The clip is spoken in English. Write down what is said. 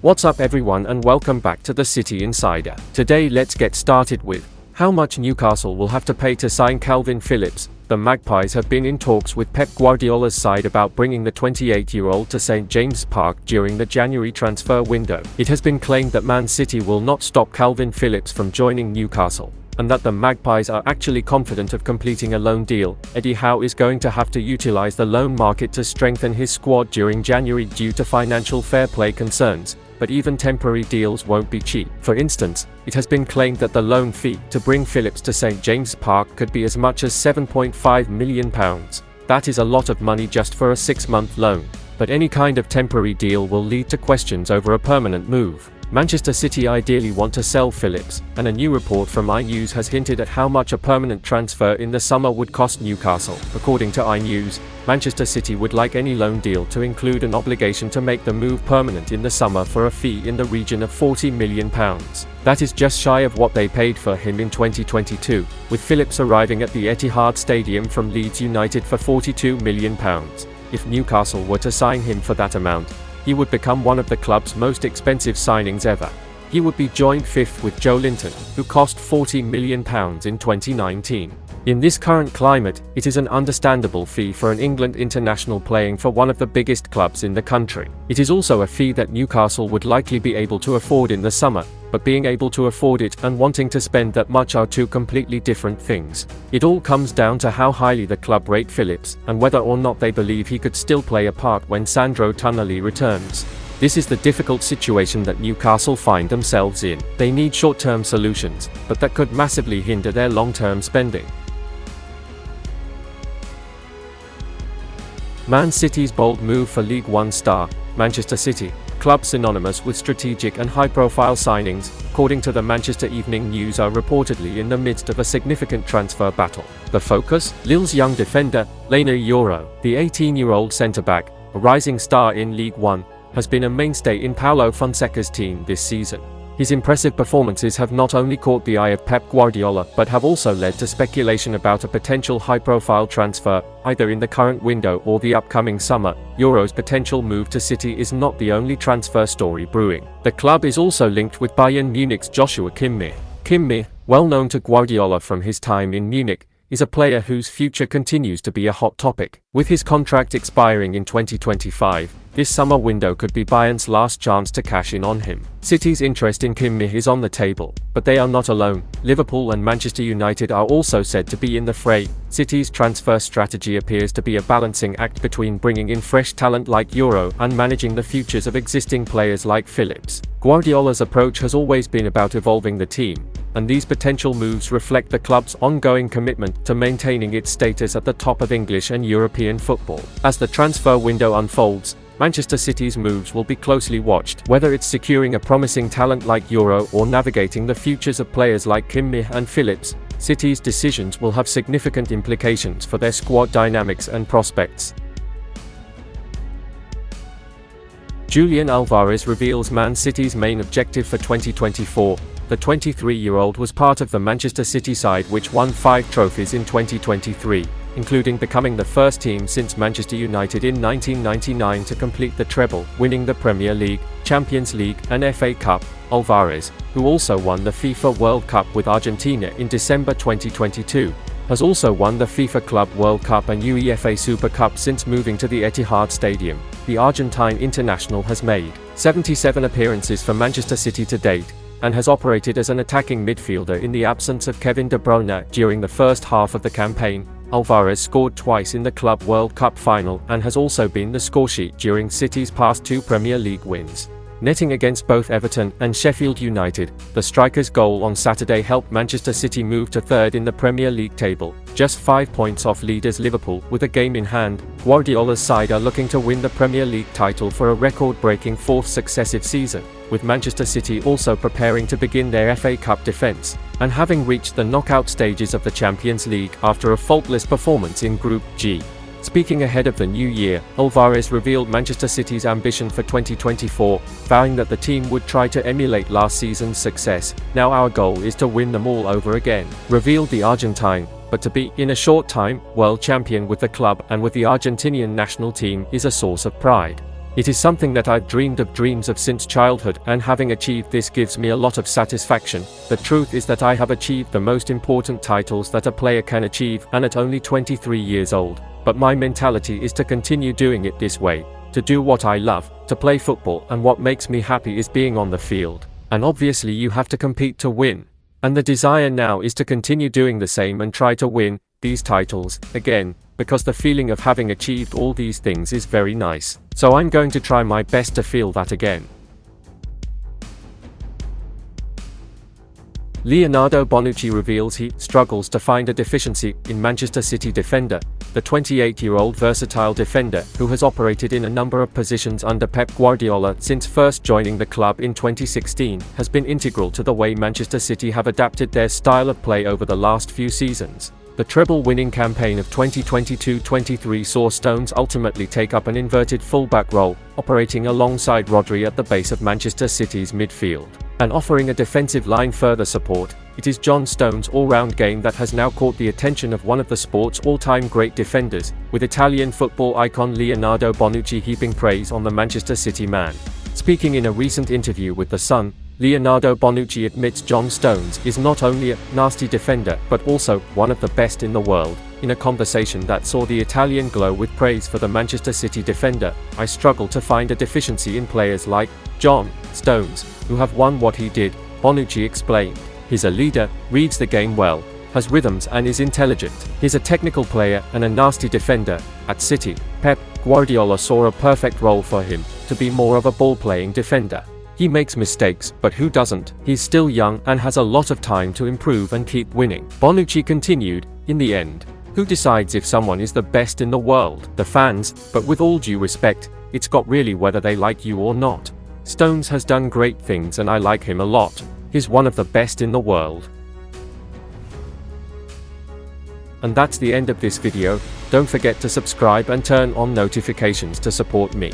What's up everyone and welcome back to the City Insider. Today let's get started with how much Newcastle will have to pay to sign Kalvin Phillips. The Magpies have been in talks with Pep Guardiola's side about bringing the 28-year-old to St James Park during the January transfer window. It has been claimed that Man City will not stop Kalvin Phillips from joining Newcastle, and that the Magpies are actually confident of completing a loan deal. Eddie Howe is going to have to utilize the loan market to strengthen his squad during January due to financial fair play concerns, but even temporary deals won't be cheap. For instance, it has been claimed that the loan fee to bring Phillips to St James Park could be as much as £7.5 million. That is a lot of money just for a 6-month loan, but any kind of temporary deal will lead to questions over a permanent move. Manchester City ideally want to sell Phillips, and a new report from iNews has hinted at how much a permanent transfer in the summer would cost Newcastle. According to iNews, Manchester City would like any loan deal to include an obligation to make the move permanent in the summer for a fee in the region of £40 million. That is just shy of what they paid for him in 2022, with Phillips arriving at the Etihad Stadium from Leeds United for £42 million. If Newcastle were to sign him for that amount, he would become one of the club's most expensive signings ever. He would be joint fifth with Joe Linton, who cost £40 million in 2019. In this current climate, it is an understandable fee for an England international playing for one of the biggest clubs in the country. It is also a fee that Newcastle would likely be able to afford in the summer, but being able to afford it and wanting to spend that much are two completely different things. It all comes down to how highly the club rate Phillips, and whether or not they believe he could still play a part when Sandro Tonali returns. This is the difficult situation that Newcastle find themselves in. They need short-term solutions, but that could massively hinder their long-term spending. Man City's bold move for League One star, Manchester City. Club synonymous with strategic and high-profile signings, according to the Manchester Evening News, are reportedly in the midst of a significant transfer battle. The focus? Lille's young defender, Lena Yoro, the 18-year-old centre-back, a rising star in League One, has been a mainstay in Paulo Fonseca's team this season. His impressive performances have not only caught the eye of Pep Guardiola but have also led to speculation about a potential high-profile transfer, either in the current window or the upcoming summer. Yoro's potential move to City is not the only transfer story brewing. The club is also linked with Bayern Munich's Joshua Kimmich. Kimmich, well known to Guardiola from his time in Munich, is a player whose future continues to be a hot topic. With his contract expiring in 2025, this summer window could be Bayern's last chance to cash in on him. City's interest in Kimmich is on the table, but they are not alone. Liverpool and Manchester United are also said to be in the fray. City's transfer strategy appears to be a balancing act between bringing in fresh talent like Yoro and managing the futures of existing players like Phillips. Guardiola's approach has always been about evolving the team, and these potential moves reflect the club's ongoing commitment to maintaining its status at the top of English and European football. As the transfer window unfolds, Manchester City's moves will be closely watched. Whether it's securing a promising talent like Yoro or navigating the futures of players like Kimmich and Phillips, City's decisions will have significant implications for their squad dynamics and prospects. Julian Alvarez reveals Man City's main objective for 2024. The 23-year-old was part of the Manchester City side which won 5 trophies in 2023, including becoming the first team since Manchester United in 1999 to complete the treble, winning the Premier League, Champions League, and FA Cup. Alvarez, who also won the FIFA World Cup with Argentina in December 2022, has also won the FIFA Club World Cup and UEFA Super Cup since moving to the Etihad Stadium. The Argentine international has made 77 appearances for Manchester City to date, and has operated as an attacking midfielder in the absence of Kevin De Bruyne during the first half of the campaign. Alvarez scored twice in the Club World Cup final and has also been the scoresheet during City's past 2 Premier League wins. Netting against both Everton and Sheffield United, the striker's goal on Saturday helped Manchester City move to third in the Premier League table, just 5 points off leaders Liverpool. With a game in hand, Guardiola's side are looking to win the Premier League title for a record-breaking 4th successive season, with Manchester City also preparing to begin their FA Cup defence, and having reached the knockout stages of the Champions League after a faultless performance in Group G. Speaking ahead of the new year, Alvarez revealed Manchester City's ambition for 2024, vowing that the team would try to emulate last season's success. "Now our goal is to win them all over again," revealed the Argentine, but to be, in a short time, world champion with the club and with the Argentinian national team is a source of pride. It is something that I've dreamed of dreams of since childhood, and having achieved this gives me a lot of satisfaction. The truth is that I have achieved the most important titles that a player can achieve, and at only 23 years old. But my mentality is to continue doing it this way, to do what I love, to play football, and what makes me happy is being on the field. And obviously you have to compete to win. And the desire now is to continue doing the same and try to win these titles again, because the feeling of having achieved all these things is very nice. So I'm going to try my best to feel that again. Leonardo Bonucci reveals he struggles to find a deficiency in Manchester City defender. The 28-year-old versatile defender, who has operated in a number of positions under Pep Guardiola since first joining the club in 2016, has been integral to the way Manchester City have adapted their style of play over the last few seasons. The treble-winning campaign of 2022-23 saw Stones ultimately take up an inverted fullback role, operating alongside Rodri at the base of Manchester City's midfield. And offering a defensive line further support, it is John Stones' all-round game that has now caught the attention of one of the sport's all-time great defenders, with Italian football icon Leonardo Bonucci heaping praise on the Manchester City man. Speaking in a recent interview with The Sun, Leonardo Bonucci admits John Stones is not only a nasty defender but also one of the best in the world. In a conversation that saw the Italian glow with praise for the Manchester City defender, I struggle to find a deficiency in players like John Stones, who have won what he did, Bonucci explained. He's a leader, reads the game well, has rhythms and is intelligent. He's a technical player and a nasty defender. At City, Pep Guardiola saw a perfect role for him, to be more of a ball-playing defender. He makes mistakes, but who doesn't? He's still young and has a lot of time to improve and keep winning. Bonucci continued, in the end, who decides if someone is the best in the world? The fans, but with all due respect, it's got really whether they like you or not. Stones has done great things and I like him a lot. He's one of the best in the world. And that's the end of this video. Don't forget to subscribe and turn on notifications to support me.